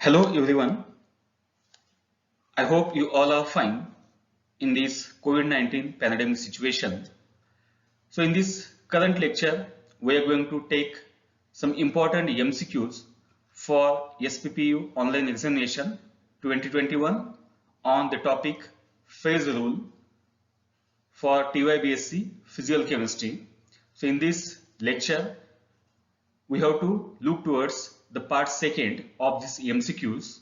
Hello everyone, I hope you all are fine in this COVID-19 pandemic situation. So in this current lecture, we are going to take some important MCQs for SPPU online examination 2021 on the topic phase rule for TYBSc physical chemistry. So in this lecture, we have to look towards the part second of these MCQs.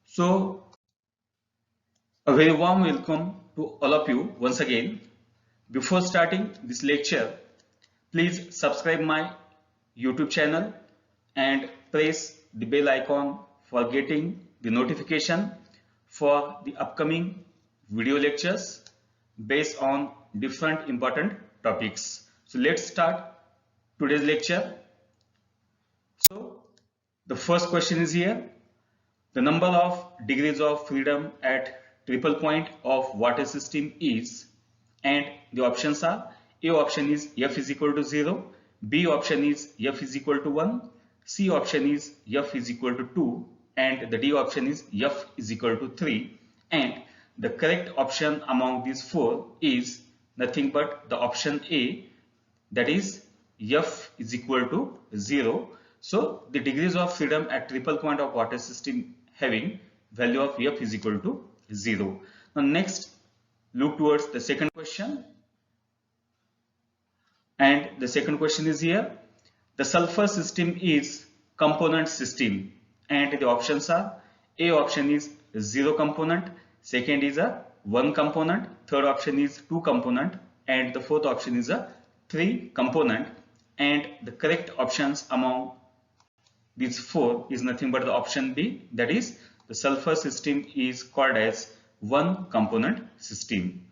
So a very warm welcome to all of you once again. Before starting this lecture, please subscribe my YouTube channel and press the bell icon for getting the notification for the upcoming video lectures based on different important topics. So let's start today's lecture. So the first question is here. The number of degrees of freedom at triple point of water system is, and the options are: A option is F is equal to 0, B option is F is equal to 1, C option is F is equal to 2, and the D option is F is equal to 3. And the correct option among these four is nothing but the option A, that is F is equal to 0. So the degrees of freedom at triple point of water system having value of F is equal to 0. Now next, look towards the second question. And the second question is here. The sulfur system is component system, and the options are: A option is 0 component, second is a 1 component, third option is 2 component, and the fourth option is a 3 component. And the correct options among these four is nothing but the option B, that is the sulfur system is called as 1 component system.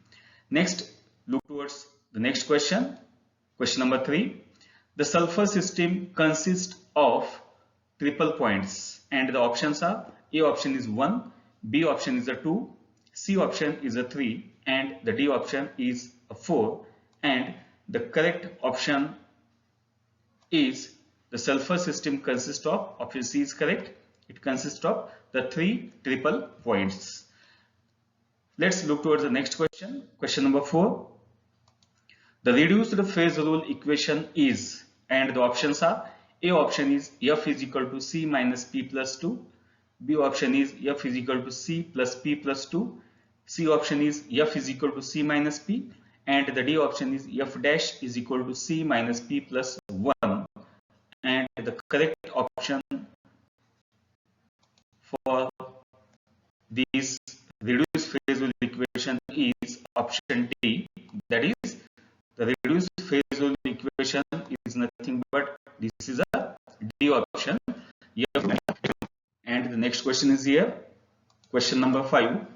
Next, look towards the next question. Question number 3. The sulfur system consists of triple points, and the options are: A option is 1, B option is a 2, C option is a 3, and the D option is a 4. And the correct option is the sulfur system consists of, option C is correct, it consists of the 3 triple points. Let's look towards the next question. Question number 4. The reduced phase rule equation is, and the options are: A option is F is equal to C minus P plus 2, B option is F is equal to C plus P plus 2, C option is F is equal to C minus P, and the D option is F dash is equal to C minus P plus 1. And the correct option for this reduced phase rule equation is option D, that is the reduced phase rule equation is nothing but this is a D option. And the next question is here. Question number 5.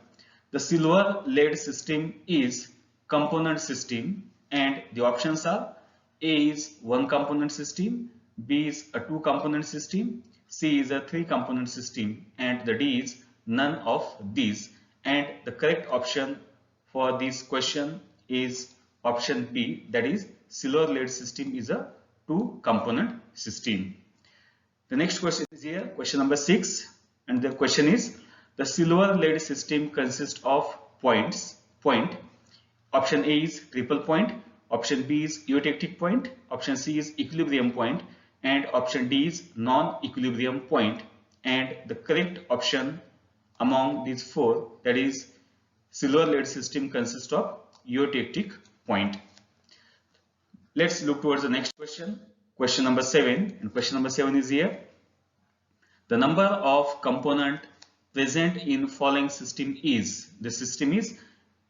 The silver lead system is component system, and the options are: A is 1 component system, B is a 2 component system, C is a 3 component system, and the D is none of these. And the correct option for this question is option B, that is silver lead system is a 2 component system. The next question is here, question number 6, and the question is: the silver lead system consists of points. Option A is triple point, option B is eutectic point, option C is equilibrium point, and option D is non-equilibrium point. And the correct option among these four, that is silver lead system consists of eutectic point. Let's look towards the next question. Question number 7, and question number 7 is here. The number of component present in following system is, the system is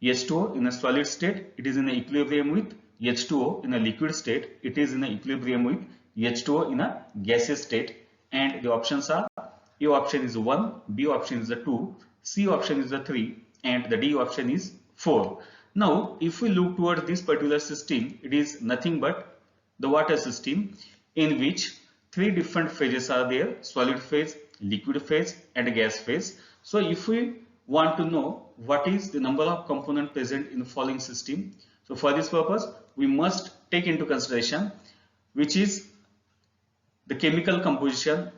H2O in a solid state, it is in an equilibrium with H2O in a liquid state, it is in an equilibrium with H2O in a gaseous state. And the options are: A option is 1, B option is a 2, C option is a 3, and the D option is 4. Now if we look towards this particular system, it is nothing but the water system, in which 3 different phases are there: solid phase, liquid phase, and gas phase. So if we want to know what is the number of components present in the following system, so for this purpose we must take into consideration which is the chemical composition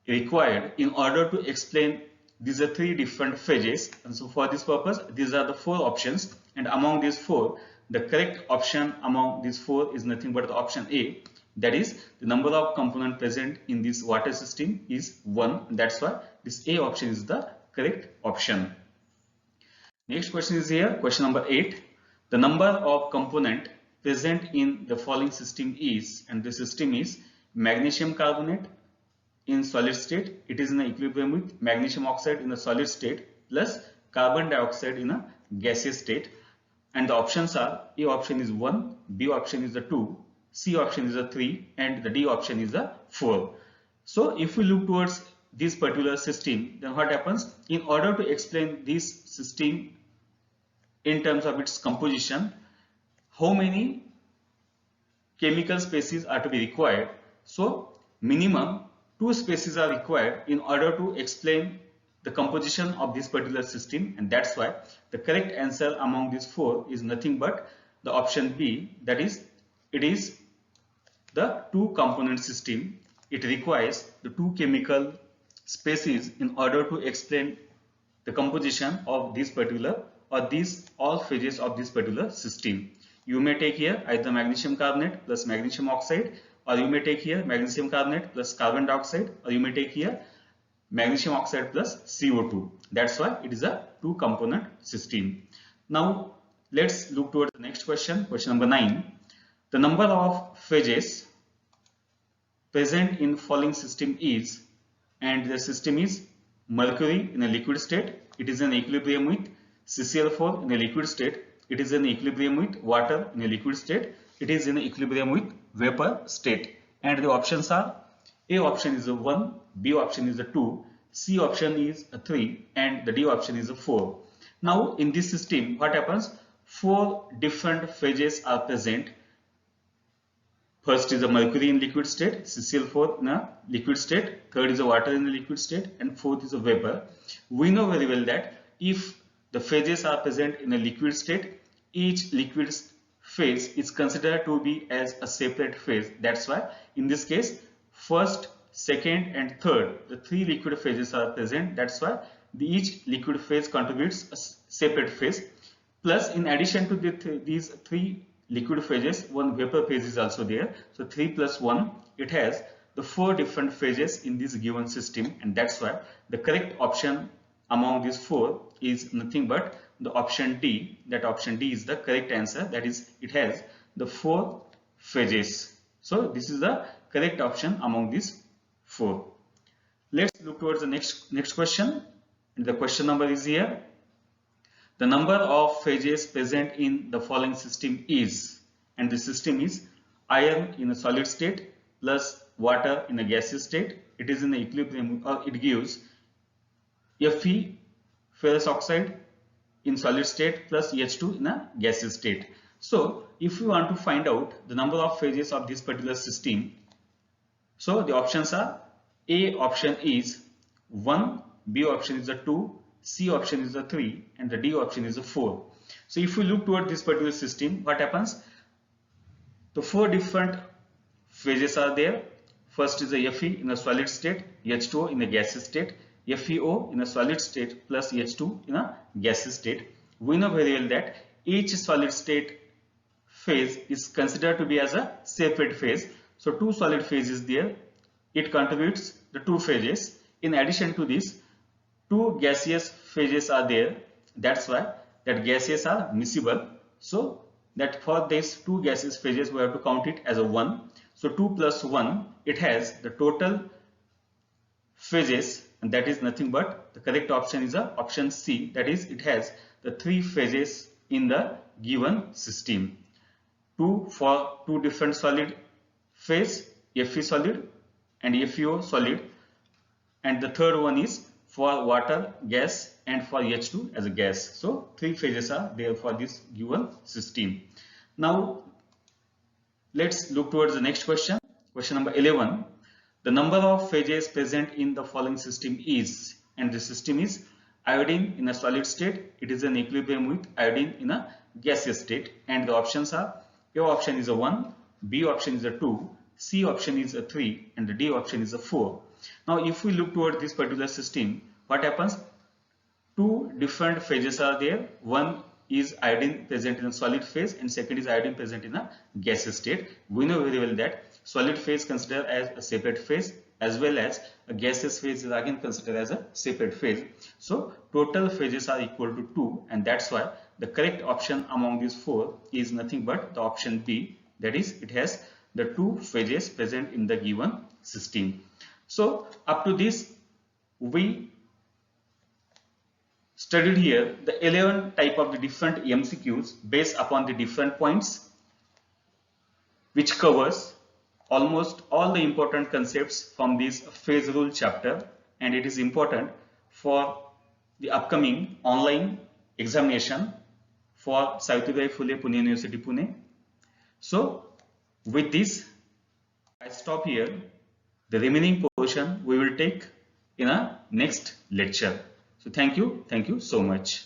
required in order to explain these are three different phases. And so for this purpose, these are the four options, and among these four, the correct option among these four is nothing but the option A. That is, the number of components present in this water system is 1. That's why this A option is the correct option. Next question is here, question number 8. The number of components present in the following system is, and the system is magnesium carbonate in solid state. It is in equilibrium with magnesium oxide in a solid state plus carbon dioxide in a gaseous state. And the options are, A option is 1, B option is a 2, C option is a 3, and the D option is a 4. So if we look towards this particular system, then what happens? In order to explain this system in terms of its composition, how many chemical species are to be required? So minimum 2 species are required in order to explain the composition of this particular system, and that's why the correct answer among these four is nothing but the option B. That is, it is the 2 component system. It requires the 2 chemical species in order to explain the composition of this particular or these all phases of this particular system. You may take here either magnesium carbonate plus magnesium oxide, or you may take here magnesium carbonate plus carbon dioxide, or you may take here magnesium oxide plus CO2. That's why it is a 2 component system. Now let's look towards the next question, question number 9. The number of phases present in following system is, and the system is mercury in a liquid state. It is in equilibrium with CCl4 in a liquid state. It is in equilibrium with water in a liquid state. It is in equilibrium with vapor state. And the options are, A option is a 1, B option is a 2, C option is a 3, and the D option is a 4. Now in this system, what happens? 4 different phases are present. First is a mercury in liquid state, CCl4 in a liquid state, third is a water in a liquid state, and fourth is a vapor. We know very well that if the phases are present in a liquid state, each liquid phase is considered to be as a separate phase. That's why in this case, first, second and third, the 3 liquid phases are present. That's why each liquid phase contributes a separate phase. Plus, in addition to these 3 liquid phases, one vapor phase is also there. So 3 plus 1, it has the 4 different phases in this given system, and that's why the correct option among these 4 is nothing but the option D. That option D is the correct answer. That is, it has the 4 phases. So this is the correct option among these 4. Let's look towards the next question. The question number is here. The number of phases present in the following system is, and the system is iron in a solid state plus water in a gaseous state. It is in the equilibrium, or it gives Fe, ferrous oxide in solid state plus H2 in a gaseous state. So if you want to find out the number of phases of this particular system, so the options are, A option is 1, B option is a 2, C option is a 3, and the D option is a 4. So if we look toward this particular system, what happens? The 4 different phases are there. First is a Fe in a solid state, H2O in a gaseous state, FeO in a solid state plus H2 in a gaseous state. We know very well that each solid state phase is considered to be as a separate phase. So 2 solid phases there. It contributes the 2 phases. In addition to this, 2 gaseous phases are there. That's why that gases are miscible. So that for these 2 gaseous phases, we have to count it as a 1. So 2 plus 1, it has the total phases, and that is nothing but the correct option is a option C. That is, it has the 3 phases in the given system. 2 for 2 different solid phase, Fe solid and FeO solid, and the third one is for water, gas, and for H2 as a gas. So 3 phases are there for this given system. Now let's look towards the next question. Question number 11. The number of phases present in the following system is, and the system is iodine in a solid state. It is an equilibrium with iodine in a gaseous state, and the options are, A option is a 1, B option is a 2, C option is a 3 and the D option is a 4. Now if we look toward this particular system, what happens? Two different phases are there. One is iodine present in a solid phase and second is iodine present in a gaseous state. We know very well that solid phase considered as a separate phase as well as a gaseous phase is again considered as a separate phase. So total phases are equal to 2, and that's why the correct option among these 4 is nothing but the option B, that is it has the 2 phases present in the given system. So up to this we studied here the 11 type of the different MCQs based upon the different points, which covers almost all the important concepts from this phase rule chapter, and it is important for the upcoming online examination for Savitribai Phule Pune University Pune. So with this I stop here. The remaining portion we will take in a next lecture. So thank you so much.